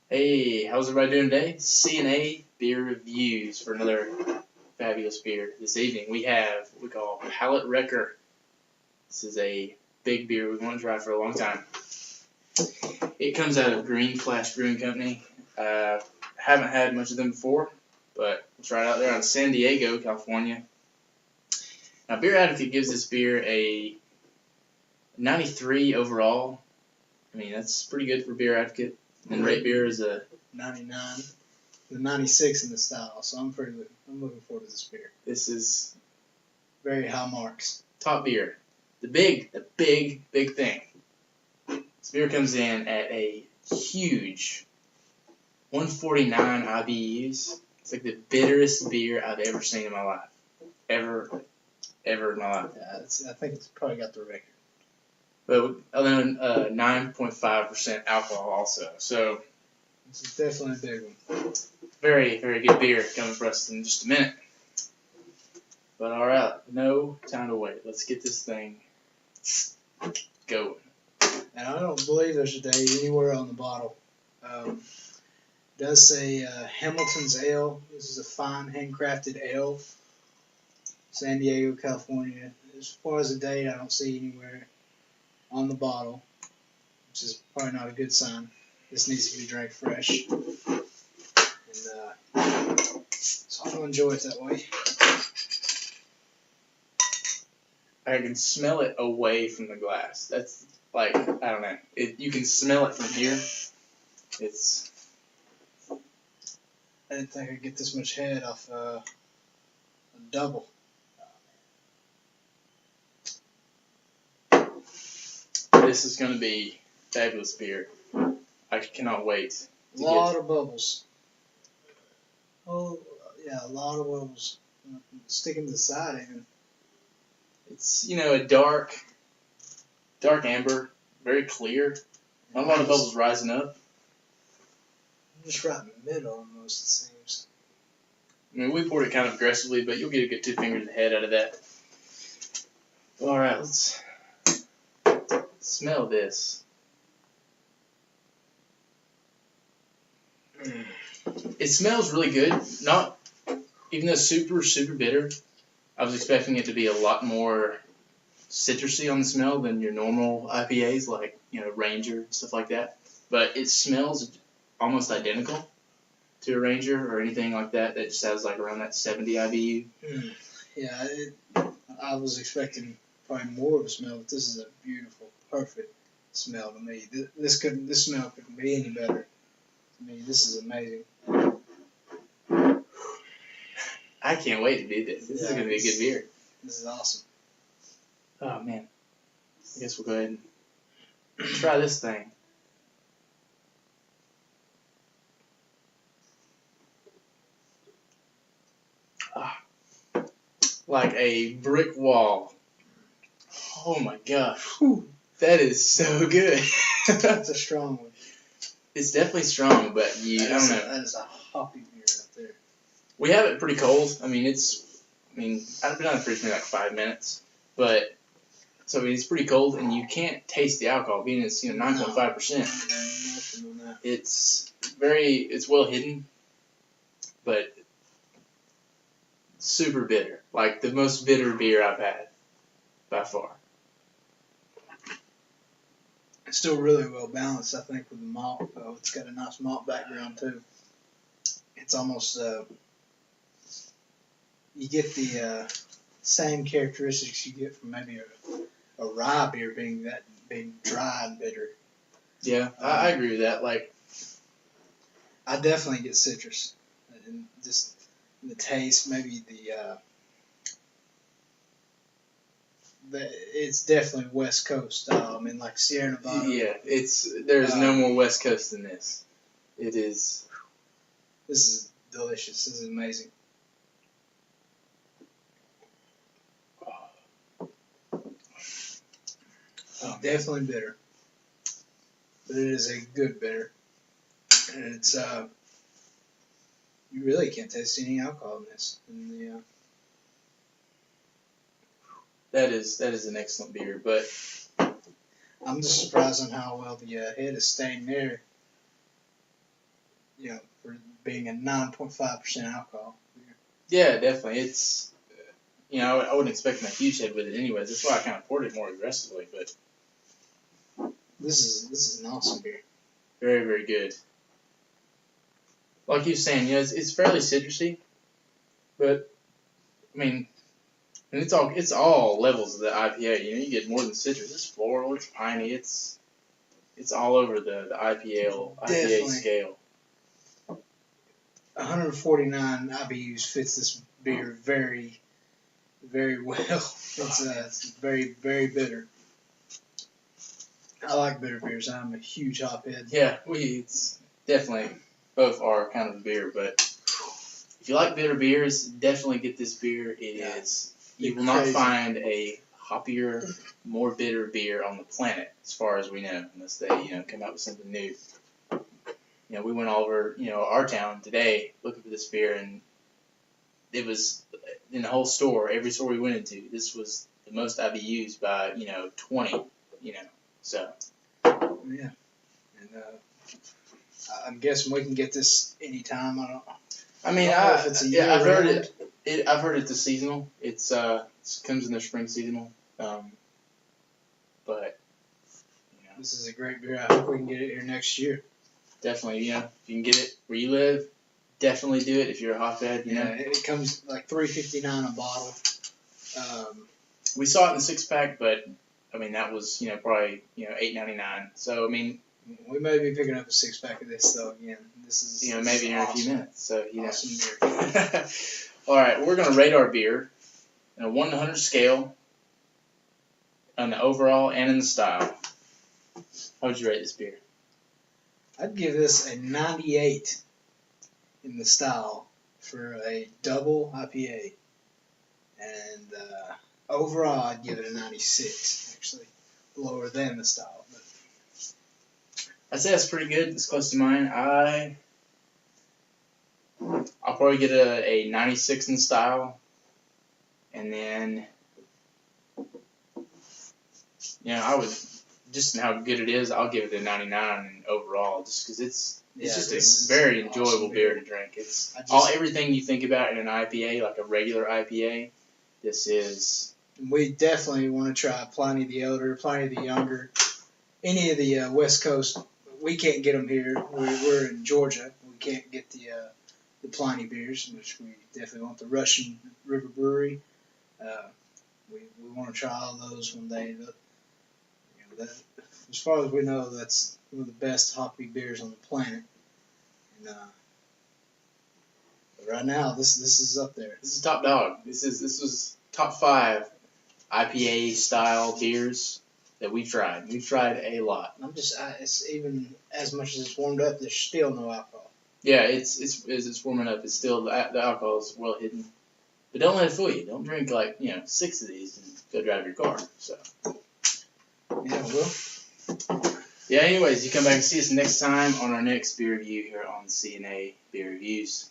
Hey, how's everybody doing today? C&A beer reviews for another fabulous beer. This evening we have what we call Palate Wrecker. This is a big beer we've wanted to try for a long time. It comes out of Green Flash Brewing Company. Haven't had much of them before, but it's right out there on San Diego, California. Now, Beer Advocate gives this beer a 93 overall. I mean, that's pretty good for Beer Advocate. And Rate Beer is a 99, the 96 in the style. So I'm looking forward to this beer. This is very high marks. Top beer. The big thing. This beer comes in at a huge 149 IBUs. It's like the bitterest beer I've ever seen in my life. Ever in my life. Yeah, I think it's probably got the record. But other than 9.5% alcohol also. So this is definitely a big one. Very good beer coming for us in just a minute. But alright, no time to wait. Let's get this thing going. And I don't believe there's a date anywhere on the bottle. It does say Hamilton's Ale. This is a fine handcrafted ale. San Diego, California. As far as the date, I don't see anywhere on the bottle, which is probably not a good sign. This needs to be drank fresh. And so I'll enjoy it that way. I can smell it away from the glass. That's like, I don't know. You can smell it from here. It's. I didn't think I'd get this much head off a double. This is going to be fabulous beer. I cannot wait. A lot of bubbles. Oh, yeah, a lot of bubbles. Sticking to the side even. It's, a dark amber, very clear. Not a lot of bubbles rising up. Just right in the middle almost, it seems. I mean, we poured it kind of aggressively, but you'll get a good 2 fingers ahead out of that. Alright, let's smell this. It smells really good. Not even though super bitter. I was expecting it to be a lot more citrusy on the smell than your normal IPAs, like Ranger and stuff like that. But it smells almost identical to a Ranger or anything like that. That just has like around that 70 IBU. Yeah, I was expecting probably more of a smell, but this is a beautiful, perfect smell to me. This smell couldn't be any better. I mean, this is amazing. I can't wait to do this. This is going to be a good beer. This is awesome. Oh, man. I guess we'll go ahead and try this thing. Like a brick wall. Oh, my gosh. Whew. That is so good. That's a strong one. It's definitely strong, but I don't know. That is a hoppy beer right there. We have it pretty cold. I've been on the fridge for like 5 minutes, but so it's pretty cold, and you can't taste the alcohol, being it's 9.5%. It's well hidden, but super bitter, like the most bitter beer I've had by far. It's still really well balanced, I think, with the malt. It's got a nice malt background too. It's almost you get the same characteristics you get from maybe a rye beer being dry and bitter. Yeah, I agree with that. Like, I definitely get citrus, and just the taste, maybe it's definitely West Coast style. I mean, like Sierra Nevada. Yeah, there's no more West Coast than this. It is. This is delicious. This is amazing. Definitely bitter, but it is a good bitter, and it's you really can't taste any alcohol in this. And that is an excellent beer, but I'm just surprised on how well the head is staying there. for being a 9.5% alcohol. Yeah, definitely. It's, I wouldn't expect a huge head with it anyways. That's why I kind of poured it more aggressively, but This is an awesome beer. very, very good. Like you were saying, it's fairly citrusy, but, I mean, and it's all levels of the IPA. You get more than citrus. It's floral, it's piney, it's all over the IPA Definitely. scale. 149 IBUs fits this beer very, very well. It's very, very bitter. I like bitter beers. I'm a huge hophead. Yeah, it's definitely both are kind of beer, but if you like bitter beers, definitely get this beer. You will not find a hoppier, more bitter beer on the planet, as far as we know, unless they come out with something new. We went all over our town today looking for this beer, and it was in the whole store, every store we went into, this was the most IBUs by 20. So. Yeah, and I'm guessing we can get this anytime. I've heard it. I've heard it's a seasonal. It comes in the spring seasonal. But this is a great beer. I hope we can get it here next year. Definitely, if you can get it where you live, definitely do it if you're a hotbed. Yeah, it comes like $3.59 a bottle. We saw it in the 6-pack, but that was probably $8.99. So we may be picking up a 6-pack of this though. Again, this is maybe in awesome. a few minutes. So Awesome beer. All right, we're gonna rate our beer in a 1 to 100 scale on the overall and in the style. How would you rate this beer? I'd give this a 98 in the style for a double IPA, and overall I'd give it a 96. Actually, lower than the style. But I'd say that's pretty good. It's close to mine. I'll probably get a 96 in the style, and then I would, just in how good it is, I'll give it a 99 overall, just because it's just a very enjoyable awesome beer to drink. It's everything you think about in an IPA, like a regular IPA. This is. We definitely want to try Pliny the Elder, Pliny the Younger, any of the West Coast. We can't get them here. We're in Georgia. We can't get the Pliny beers, which we definitely want. The Russian River Brewery. We want to try all those one day. As far as we know, that's one of the best hoppy beers on the planet. And but right now, this is up there. This is top dog. This was top 5 IPA style beers that we've tried. We've tried a lot. It's even as much as it's warmed up, there's still no alcohol. Yeah, it's warming up. It's still the alcohol is well hidden. But don't let it fool you. Don't drink 6 of these and go drive your car. So. Yeah, well. Yeah. Anyways, you come back and see us next time on our next beer review here on CNA Beer Reviews.